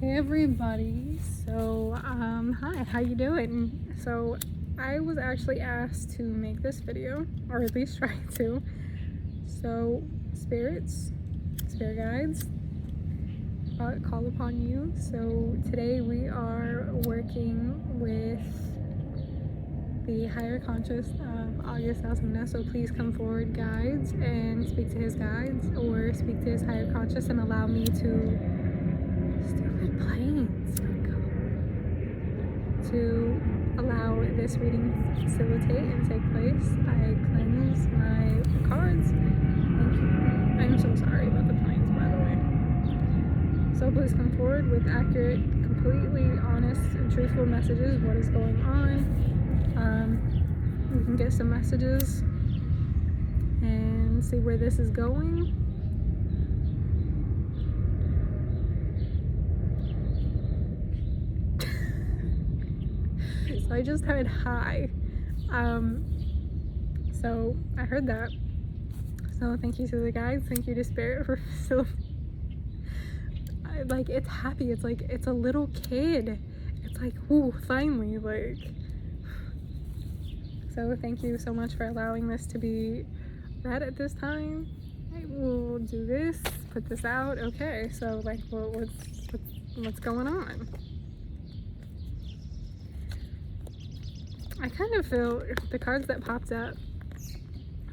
Hey everybody, so hi, how you doing? So I was actually asked to make this video, or at least try to. So spirits, spirit guides, call upon you. So today we are working with the higher conscious of August Alsina. So please come forward, guides, and speak to his guides or speak to his higher conscious and allow me to allow this reading to facilitate and take place. I cleanse my cards. Thank you. I'm so sorry about the planes, by the way. So please come forward with accurate, completely honest and truthful messages. What is going on? We can get some messages and see where this is going. So I just heard hi. So I heard that. So thank you to the guides. Thank you to Spirit for like, it's happy. It's like, it's a little kid. It's like, ooh, finally, like. So thank you so much for allowing this to be read at this time. I will do this, put this out. Okay, so like, what's going on? I kind of feel the cards that popped up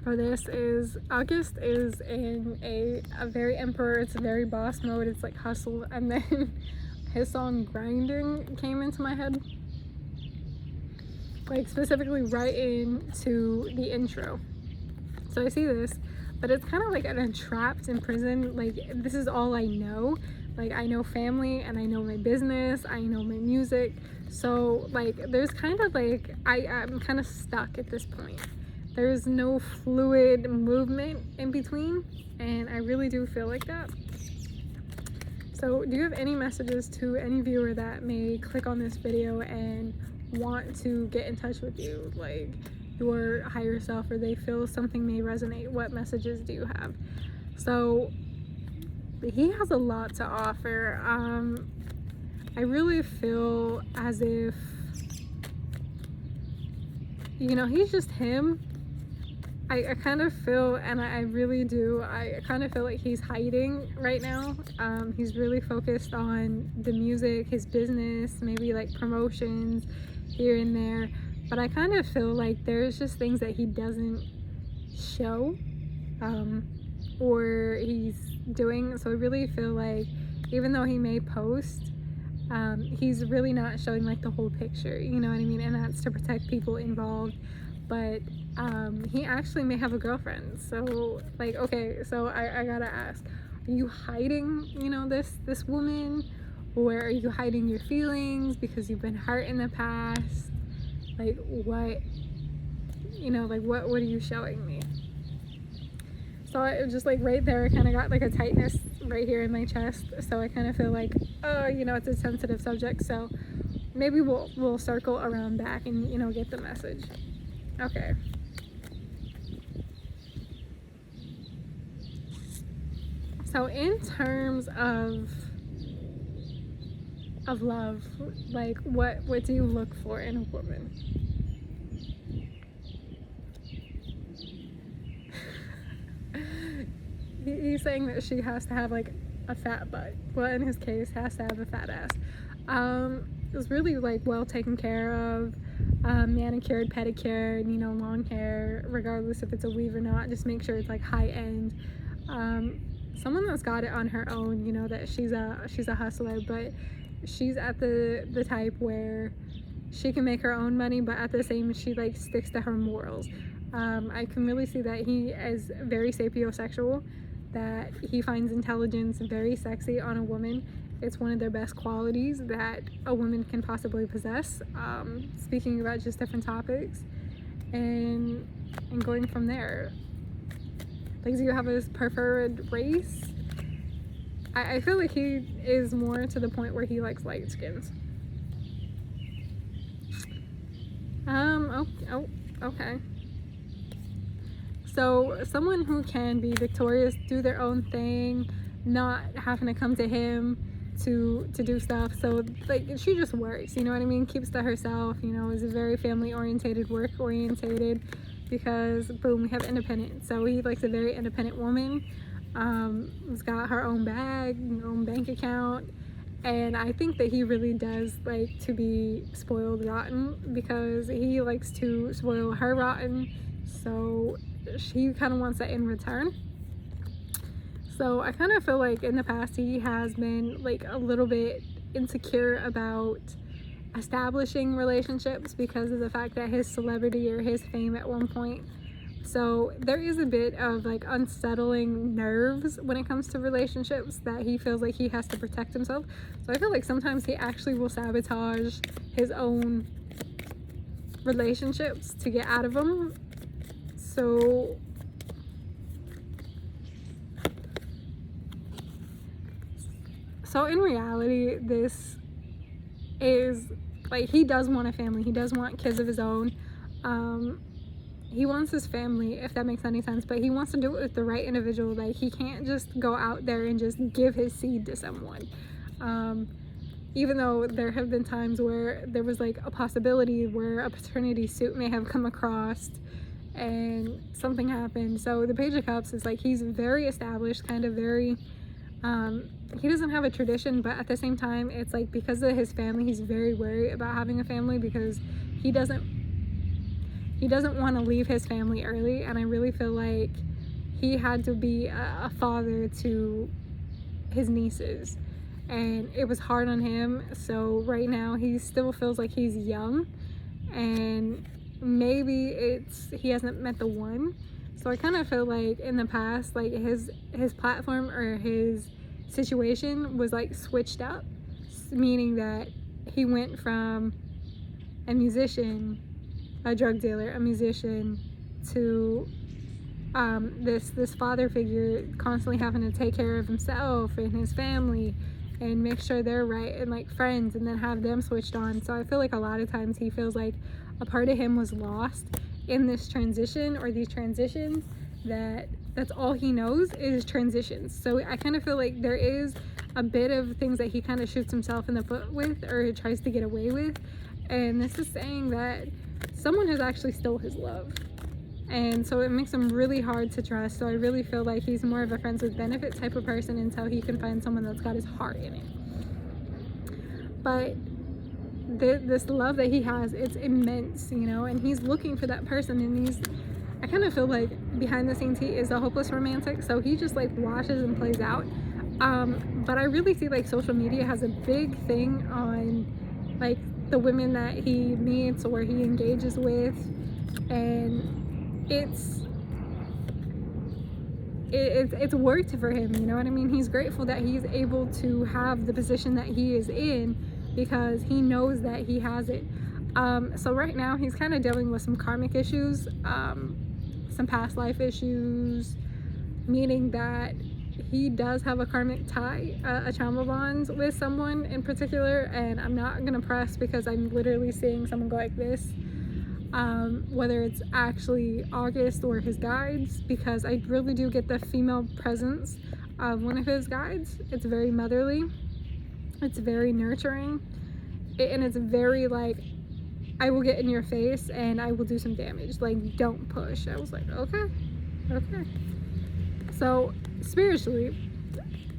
for this is August is in a very emperor, it's a very boss mode, it's like hustle, and then his song Grinding came into my head, like specifically right into the intro. So I see this, but it's kind of like an entrapped in prison, like this is all I know. Like I know family and I know my business, I know my music. So like there's kind of like, I'm kind of stuck at this point. There's no fluid movement in between, and I really do feel like that. So do you have any messages to any viewer that may click on this video and want to get in touch with you, like your higher self, or they feel something may resonate? What messages do you have? So he has a lot to offer. I really feel as if, you know, he's just him. I kind of feel, and I really do, I kind of feel like he's hiding right now. He's really focused on the music, his business, maybe like promotions here and there. But I kind of feel like there's just things that he doesn't show, or he's doing. So I really feel like even though he may post, he's really not showing like the whole picture, you know what I mean? And that's to protect people involved. But he actually may have a girlfriend. So like, okay, so I gotta ask, are you hiding, you know, this woman, or are you hiding your feelings because you've been hurt in the past? Like what, you know, like what are you showing me? So it just like right there, I kind of got like a tightness right here in my chest. So I kind of feel like, oh, you know, it's a sensitive subject. So maybe we'll circle around back and, you know, get the message. Okay. So in terms of love, like what do you look for in a woman? He's saying that she has to have like a fat butt. Well, in his case, has to have a fat ass. It was really like well taken care of, manicured, pedicured, you know, long hair, regardless if it's a weave or not. Just make sure it's like high end. Someone that's got it on her own, you know, that she's a hustler, but she's at the type where she can make her own money, but at the same, she like sticks to her morals. I can really see that he is very sapiosexual, that he finds intelligence very sexy on a woman. It's one of their best qualities that a woman can possibly possess. Speaking about just different topics and going from there. Like, do you have a preferred race? I feel like he is more to the point where he likes light skins. Okay. So someone who can be victorious, do their own thing, not having to come to him to do stuff. So like she just works, you know what I mean, keeps to herself, you know, is very family orientated, work orientated, because boom, we have independent. So he likes a very independent woman, who's got her own bag, own bank account. And I think that he really does like to be spoiled rotten, because he likes to spoil her rotten, so she kind of wants that in return. So I kind of feel like in the past he has been like a little bit insecure about establishing relationships because of the fact that his celebrity or his fame at one point. So there is a bit of like unsettling nerves when it comes to relationships that he feels like he has to protect himself. So I feel like sometimes he actually will sabotage his own relationships to get out of them. So in reality, this is like, he does want a family, he does want kids of his own. He wants his family, if that makes any sense, but he wants to do it with the right individual. Like, he can't just go out there and just give his seed to someone. Even though there have been times where there was like a possibility where a paternity suit may have come across and something happened. So the Page of Cups is like, he's very established, kind of very, he doesn't have a tradition, but at the same time, it's like because of his family, he's very wary about having a family, because he doesn't want to leave his family early. And I really feel like he had to be a father to his nieces, and it was hard on him. So right now he still feels like he's young, and maybe he hasn't met the one. So I kind of feel like in the past, like his platform or his situation was like switched up, meaning that he went from a musician, a drug dealer, a musician, to this father figure, constantly having to take care of himself and his family and make sure they're right, and like friends, and then have them switched on. So I feel like a lot of times he feels like a part of him was lost in this transition, or these transitions, that's all he knows is transitions. So I kind of feel like there is a bit of things that he kind of shoots himself in the foot with, or tries to get away with. And this is saying that someone has actually stole his love, and so it makes him really hard to trust. So I really feel like he's more of a friends with benefit type of person until he can find someone that's got his heart in it. But this love that he has, it's immense, you know, and he's looking for that person. And I kind of feel like behind the scenes he is a hopeless romantic, so he just like watches and plays out. But I really see like social media has a big thing on like the women that he meets or he engages with, and it's worked for him, you know what I mean? He's grateful that he's able to have the position that he is in, because he knows that he has it. So right now he's kind of dealing with some karmic issues, some past life issues, meaning that he does have a karmic tie, a trauma bond with someone in particular, and I'm not gonna press because I'm literally seeing someone go like this, whether it's actually August or his guides, because I really do get the female presence of one of his guides. It's very motherly, it's very nurturing, and it's very like, I will get in your face and I will do some damage, like don't push. I was like, okay. So spiritually,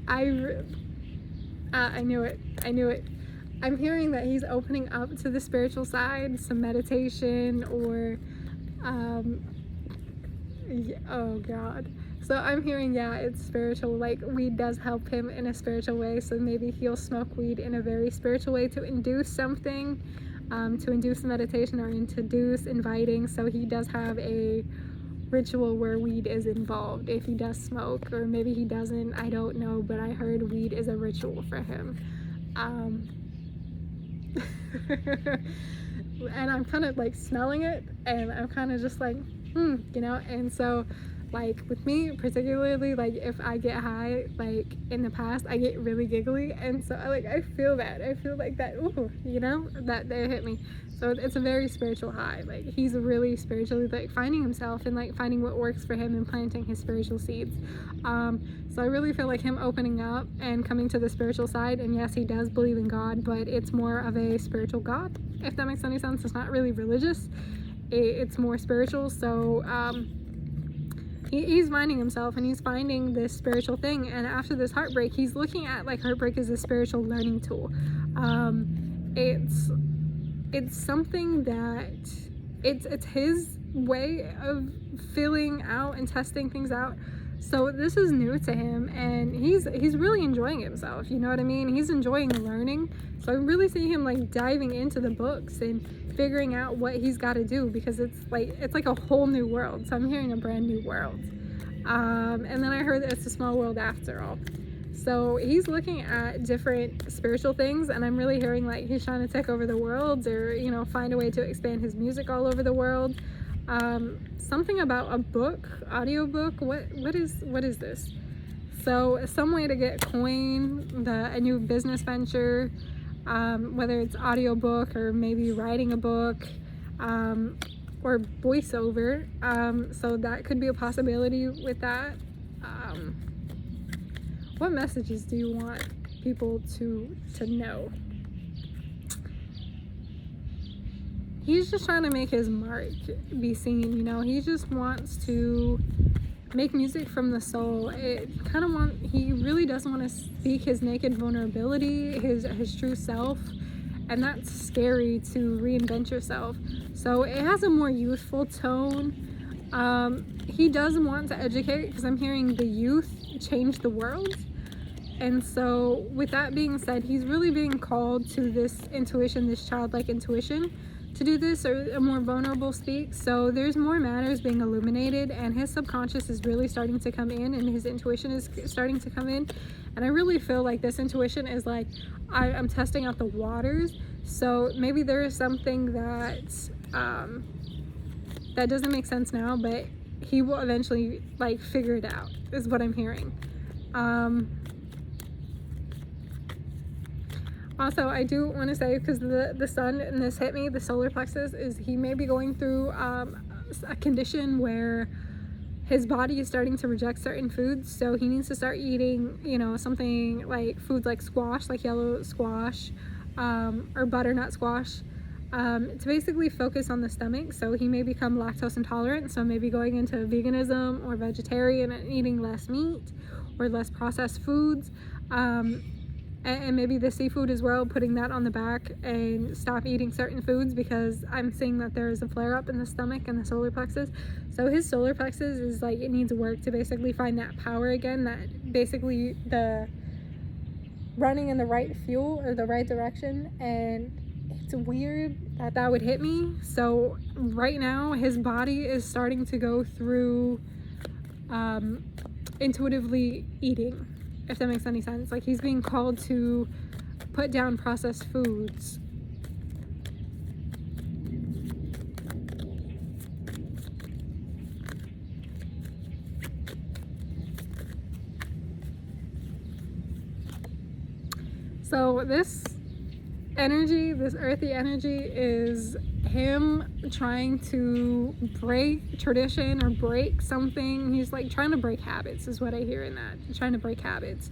I knew it. I'm hearing that he's opening up to the spiritual side, some meditation, or oh god. So I'm hearing, yeah, it's spiritual, like weed does help him in a spiritual way. So maybe he'll smoke weed in a very spiritual way to induce something, to induce meditation or introduce inviting. So he does have a ritual where weed is involved, if he does smoke, or maybe he doesn't, I don't know, but I heard weed is a ritual for him. And I'm kind of like smelling it, and I'm kind of just like, you know. And so Like with me particularly, like if I get high, like in the past, I get really giggly, and so I feel that. I feel like that, ooh, you know, that they hit me. So it's a very spiritual high. Like he's really spiritually like finding himself and like finding what works for him and planting his spiritual seeds. So I really feel like him opening up and coming to the spiritual side, and yes, he does believe in God, but it's more of a spiritual God, if that makes any sense. It's not really religious, it's more spiritual. So he's finding himself, and he's finding this spiritual thing, and after this heartbreak, he's looking at like heartbreak as a spiritual learning tool. It's something that it's his way of filling out and testing things out. So this is new to him, and he's really enjoying himself, you know what I mean? He's enjoying learning. So I really see him like diving into the books and figuring out what he's got to do, because it's like a whole new world. So I'm hearing a brand new world. And then I heard that it's a small world after all. So he's looking at different spiritual things, and I'm really hearing like he's trying to take over the world, or, you know, find a way to expand his music all over the world. Something about a book, audiobook. What is this? So some way to get coin, a new business venture, whether it's audiobook or maybe writing a book, or voiceover. So that could be a possibility with that. What messages do you want people to know? He's just trying to make his mark be seen, you know. He just wants to make music from the soul. He really doesn't want to speak his naked vulnerability, his true self, and that's scary to reinvent yourself. So it has a more youthful tone. He does want to educate, because I'm hearing the youth change the world. And so with that being said, he's really being called to this intuition, this childlike intuition, to do this, or a more vulnerable speak. So there's more matters being illuminated, and his subconscious is really starting to come in, and his intuition is starting to come in. And I really feel like this intuition is like, I'm testing out the waters. So maybe there is something that that doesn't make sense now, but he will eventually like figure it out, is what I'm hearing. Also, I do want to say, because the sun and this hit me, the solar plexus, is he may be going through a condition where his body is starting to reject certain foods. So he needs to start eating, you know, something like foods like squash, like yellow squash, or butternut squash, to basically focus on the stomach. So he may become lactose intolerant, so maybe going into veganism or vegetarian and eating less meat or less processed foods. And maybe the seafood as well, putting that on the back, and stop eating certain foods, because I'm seeing that there is a flare up in the stomach and the solar plexus. So his solar plexus is like, it needs work to basically find that power again, that basically the running in the right fuel or the right direction. And it's weird that would hit me. So right now his body is starting to go through intuitively eating, if that makes any sense. Like he's being called to put down processed foods. So this energy, this earthy energy, is him trying to break tradition or break something. He's like trying to break habits, is what I hear in that. He's trying to break habits.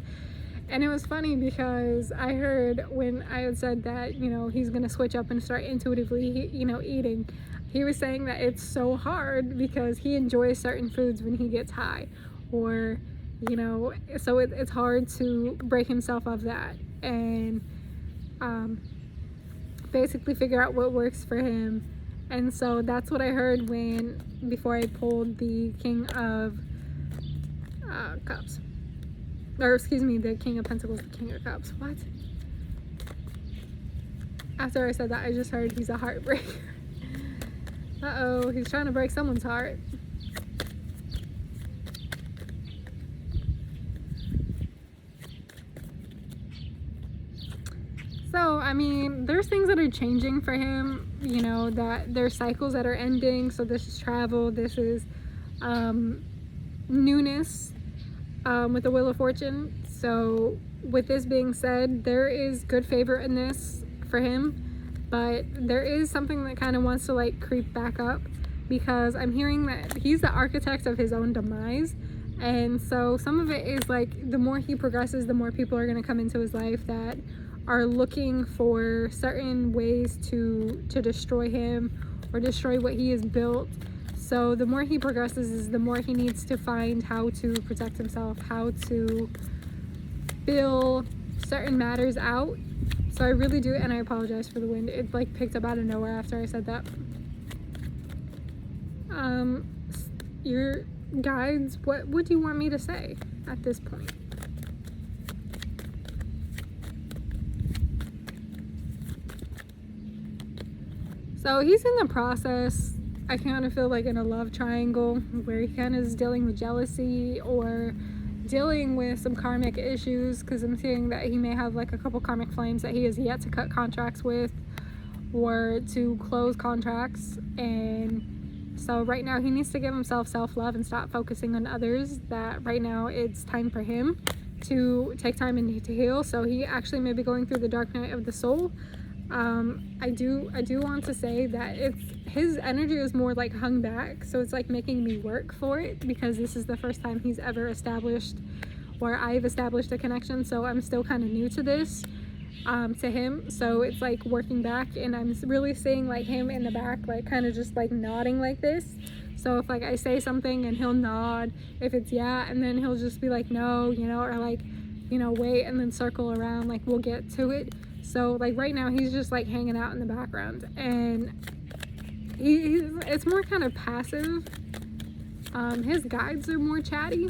And it was funny because I heard when I had said that, you know, he's going to switch up and start intuitively, you know, eating. He was saying that it's so hard because he enjoys certain foods when he gets high, or, you know, so it's hard to break himself of that and basically figure out what works for him. And so that's what I heard before I pulled the King of Cups, or excuse me, the King of Pentacles, the King of Cups. What? After I said that, I just heard he's a heartbreaker. Uh-oh, he's trying to break someone's heart. So, I mean, there's things that are changing for him, you know, that there's cycles that are ending. So this is travel, this is newness with the Wheel of Fortune. So with this being said, there is good favor in this for him, but there is something that kind of wants to like creep back up, because I'm hearing that he's the architect of his own demise. And so some of it is like, the more he progresses, the more people are going to come into his life that are looking for certain ways to destroy him or destroy what he has built. So the more he progresses is the more he needs to find how to protect himself, how to fill certain matters out. So I really do, and I apologize for the wind. It like picked up out of nowhere after I said that. Your guides, what would you want me to say at this point? So he's in the process, I kind of feel like, in a love triangle where he kind of is dealing with jealousy or dealing with some karmic issues, because I'm seeing that he may have like a couple karmic flames that he has yet to cut contracts with or to close contracts. And so right now he needs to give himself self-love and stop focusing on others. That right now it's time for him to take time and to heal. So he actually may be going through the dark night of the soul. I do want to say that his energy is more like hung back, so it's like making me work for it, because this is the first time he's ever established, or I've established, a connection. So I'm still kind of new to this, to him. So it's like working back, and I'm really seeing like him in the back, like kind of just like nodding like this. So if like I say something and he'll nod, if it's yeah, and then he'll just be like no, you know, or like, you know, wait, and then circle around, like we'll get to it. So like right now he's just like hanging out in the background, and it's more kind of passive. His guides are more chatty,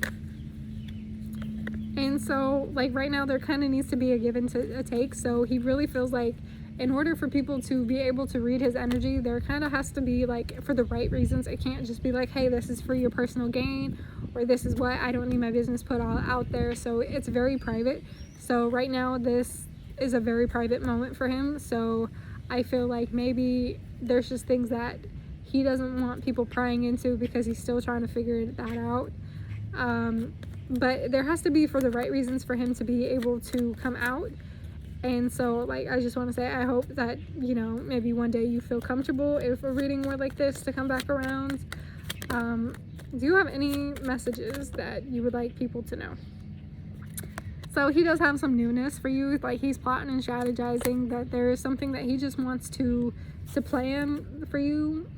and so like right now there kind of needs to be a give and a take. So he really feels like in order for people to be able to read his energy, there kind of has to be like for the right reasons. It can't just be like, hey, this is for your personal gain, or this is what I don't need my business put all out there. So it's very private. So right now this is a very private moment for him. So I feel like maybe there's just things that he doesn't want people prying into, because he's still trying to figure that out. But there has to be for the right reasons for him to be able to come out. And so like I just want to say, I hope that, you know, maybe one day you feel comfortable if a reading were like this to come back around. Do you have any messages that you would like people to know? So he does have some newness for you, like he's plotting and strategizing, that there is something that he just wants to plan for you,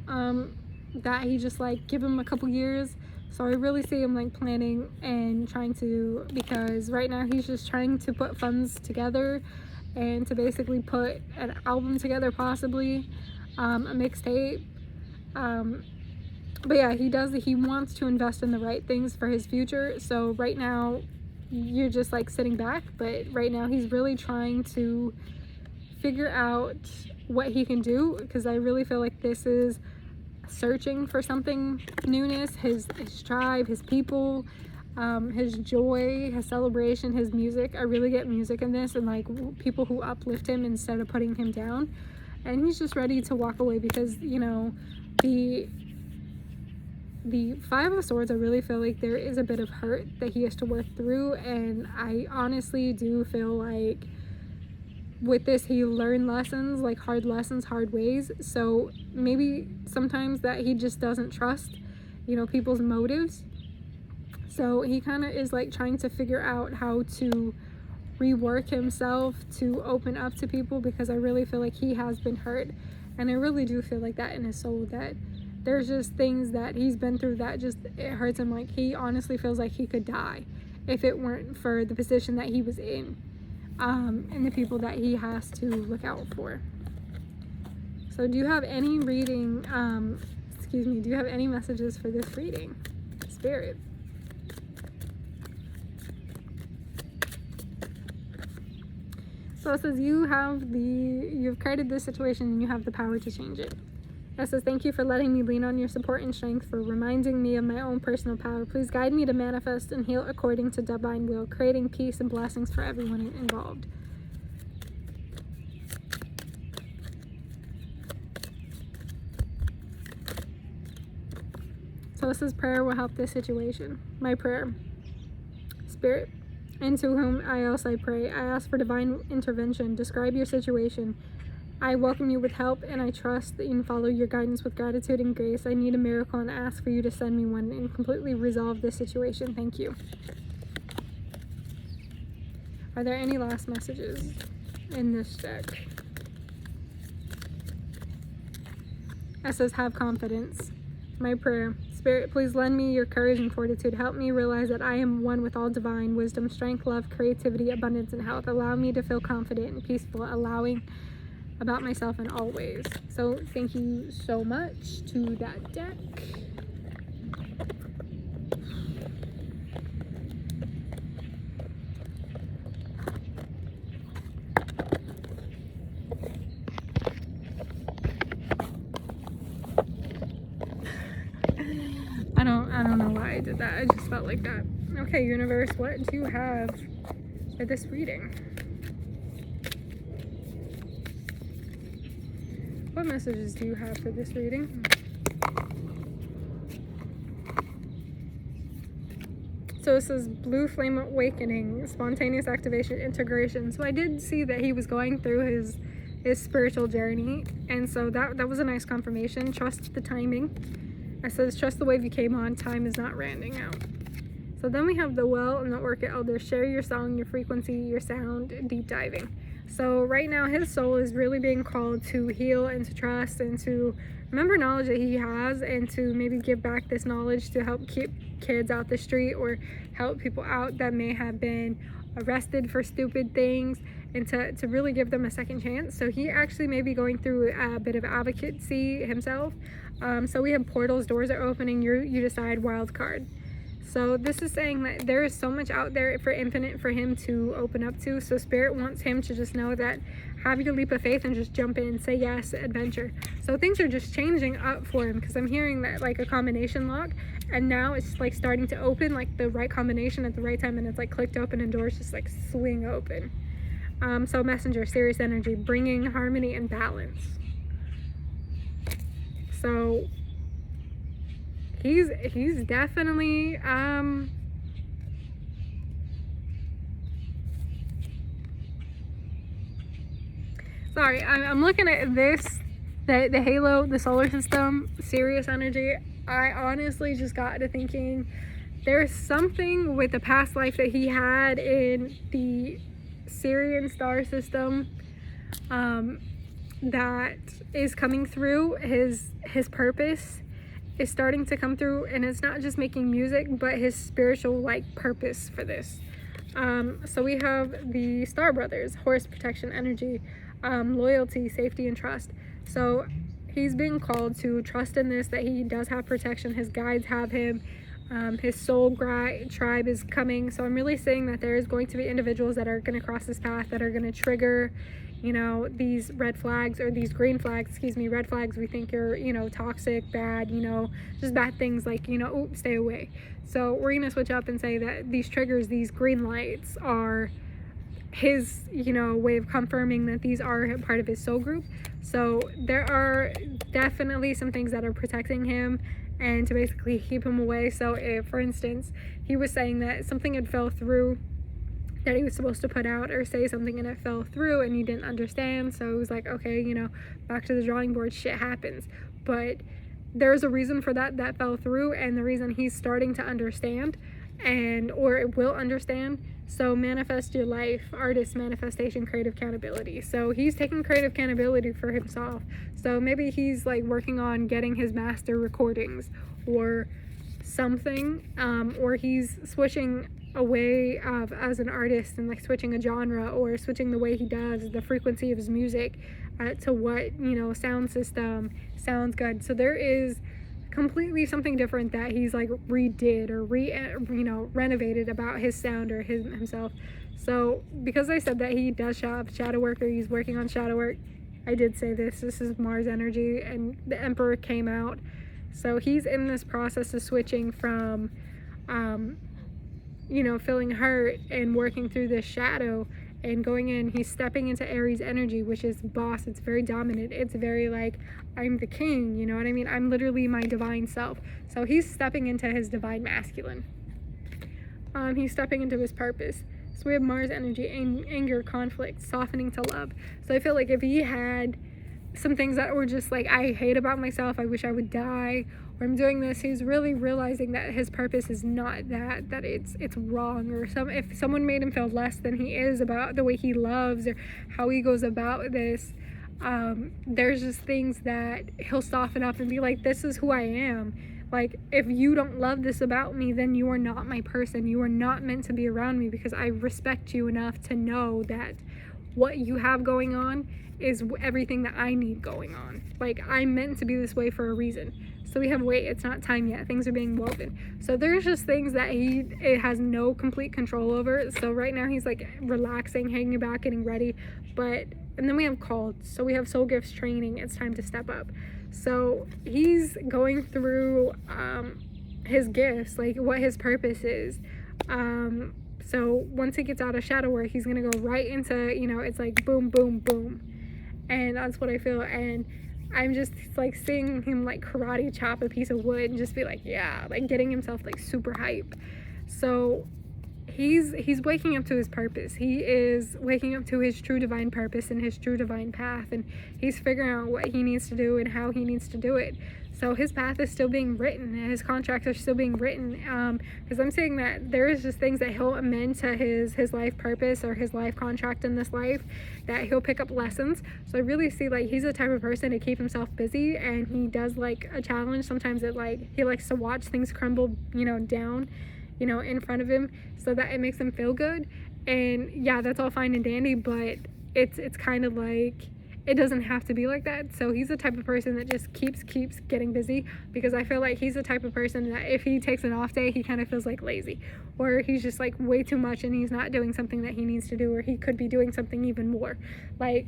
that he just like give him a couple years. So I really see him like planning and trying to, because right now he's just trying to put funds together and to basically put an album together, possibly a mixtape. But yeah, he wants to invest in the right things for his future. So right now you're just like sitting back, but right now he's really trying to figure out what he can do, because I really feel like this is searching for something newness, his tribe, his people, his joy, his celebration, his music. I really get music in this, and like people who uplift him instead of putting him down. And he's just ready to walk away, because, you know, the Five of Swords, I really feel like there is a bit of hurt that he has to work through. And I honestly do feel like with this he learned lessons, like hard lessons, hard ways. So maybe sometimes that he just doesn't trust, you know, people's motives. So he kind of is like trying to figure out how to rework himself to open up to people, because I really feel like he has been hurt. And I really do feel like that in his soul, that there's just things that he's been through that just, it hurts him. Like he honestly feels like he could die if it weren't for the position that he was in, and the people that he has to look out for. So do you have any reading, do you have any messages for this reading, Spirit? So it says you've created this situation and you have the power to change it. It says, thank you for letting me lean on your support and strength, for reminding me of my own personal power. Please guide me to manifest and heal according to divine will, creating peace and blessings for everyone involved. So this is prayer will help this situation. My prayer. Spirit, into whom I also pray, I ask for divine intervention. Describe your situation. I welcome you with help, and I trust that you can follow your guidance with gratitude and grace. I need a miracle and ask for you to send me one and completely resolve this situation. Thank you. Are there any last messages in this deck? It says, have confidence. My prayer. Spirit, please lend me your courage and fortitude. Help me realize that I am one with all divine wisdom, strength, love, creativity, abundance, and health. Allow me to feel confident and peaceful, allowing about myself in all ways. So thank you so much to that deck. I don't know why I did that. I just felt like that. Okay, universe, what do you have for this reading? What messages do you have for this reading? So it says blue flame awakening, spontaneous activation, integration. So I did see that he was going through his spiritual journey, and so that was a nice confirmation. Trust the timing. It says trust the wave you came on, time is not running out. So then we have the well and the orchid elder. Share your song, your frequency, your sound, deep diving. So right now his soul is really being called to heal and to trust and to remember knowledge that he has, and to maybe give back this knowledge to help keep kids out the street or help people out that may have been arrested for stupid things, and to really give them a second chance. So he actually may be going through a bit of advocacy himself. So we have portals, doors are opening, you decide, wild card. So this is saying that there is so much out there for infinite for him to open up to. So Spirit wants him to just know that, have your leap of faith and just jump in, say yes, adventure. So things are just changing up for him, because I'm hearing that like a combination lock, and now it's like starting to open, like the right combination at the right time, and it's like clicked open and doors just like swing open. So messenger, serious energy, bringing harmony and balance. So he's definitely sorry, I'm looking at this, the halo, the solar system, serious energy. I honestly just got to thinking there's something with the past life that he had in the Syrian star system that is coming through. His purpose is starting to come through, and it's not just making music, but his spiritual like purpose for this. So we have the Star Brothers, horse, protection, energy, loyalty, safety, and trust. So he's being called to trust in this, that he does have protection, his guides have him, his soul tribe is coming. So I'm really saying that there is going to be individuals that are going to cross this path, that are going to trigger, you know, these red flags, or these green flags, excuse me. Red flags we think are, you know, toxic, bad, you know, just bad things, like, you know, oops, stay away. So we're going to switch up and say that these triggers, these green lights, are his, you know, way of confirming that these are part of his soul group. So there are definitely some things that are protecting him and to basically keep him away. So if, for instance, he was saying that something had fell through that he was supposed to put out or say something, and it fell through and he didn't understand, so it was like, okay, you know, back to the drawing board, shit happens. But there's a reason for that fell through, and the reason he's starting to understand, and or it will understand. So manifest your life, artist, manifestation, creative accountability. So he's taking creative accountability for himself. So maybe he's like working on getting his master recordings or something, or he's switching a way of as an artist, and like switching a genre, or switching the way he does the frequency of his music to what, you know, sound system sounds good. So there is completely something different that he's like redid or renovated about his sound or himself. So because I said that he does have shadow work, or he's working on shadow work, I did say this is Mars energy, and the Emperor came out. So he's in this process of switching from you know, feeling hurt and working through this shadow And going in, he's stepping into Aries energy, which is boss. It's very dominant. It's very like, I'm the king, you know what I mean? I'm literally my divine self. So he's stepping into his divine masculine. He's stepping into his purpose. So we have Mars energy, anger, conflict, softening to love. So I feel like if he had some things that were just like, I hate about myself, I wish I would die, or I'm doing this, he's really realizing that his purpose is not that it's wrong, or if someone made him feel less than he is about the way he loves or how he goes about this, there's just things that he'll soften up and be like, this is who I am. Like, if you don't love this about me, then you are not my person. You are not meant to be around me, because I respect you enough to know that what you have going on is everything that I need going on. Like, I'm meant to be this way for a reason. So we have wait, it's not time yet. Things are being woven. So there's just things that it has no complete control over. So right now he's like relaxing, hanging back, getting ready. And then we have called. So we have soul gifts training. It's time to step up. So he's going through his gifts, like what his purpose is. So once he gets out of shadow work, he's gonna go right into, it's like boom, boom, boom. And that's what I feel. And I'm just like seeing him like karate chop a piece of wood and just be like, yeah, like getting himself like super hype. So he's waking up to his purpose. He is waking up to his true divine purpose and his true divine path, and he's figuring out what he needs to do and how he needs to do it. So his path is still being written, and his contracts are still being written, because I'm saying that there is just things that he'll amend to his life purpose or his life contract in this life, that he'll pick up lessons. So I really see like he's the type of person to keep himself busy, and he does like a challenge. Sometimes he likes to watch things crumble down in front of him, so that it makes him feel good. And yeah, that's all fine and dandy, but it's kind of like, it doesn't have to be like that. So he's the type of person that just keeps getting busy, because I feel like he's the type of person that if he takes an off day, he kind of feels like lazy, or he's just like way too much and he's not doing something that he needs to do, or he could be doing something even more. Like,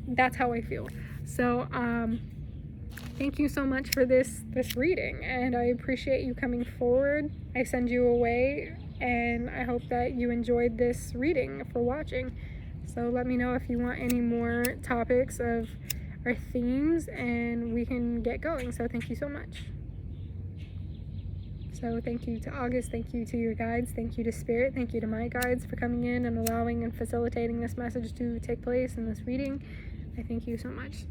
that's how I feel. So thank you so much for this reading, and I appreciate you coming forward. I send you away, and I hope that you enjoyed this reading for watching. So let me know if you want any more topics of our themes, and we can get going. So thank you so much. So thank you to August, thank you to your guides, thank you to Spirit, thank you to my guides for coming in and allowing and facilitating this message to take place in this reading. I thank you so much.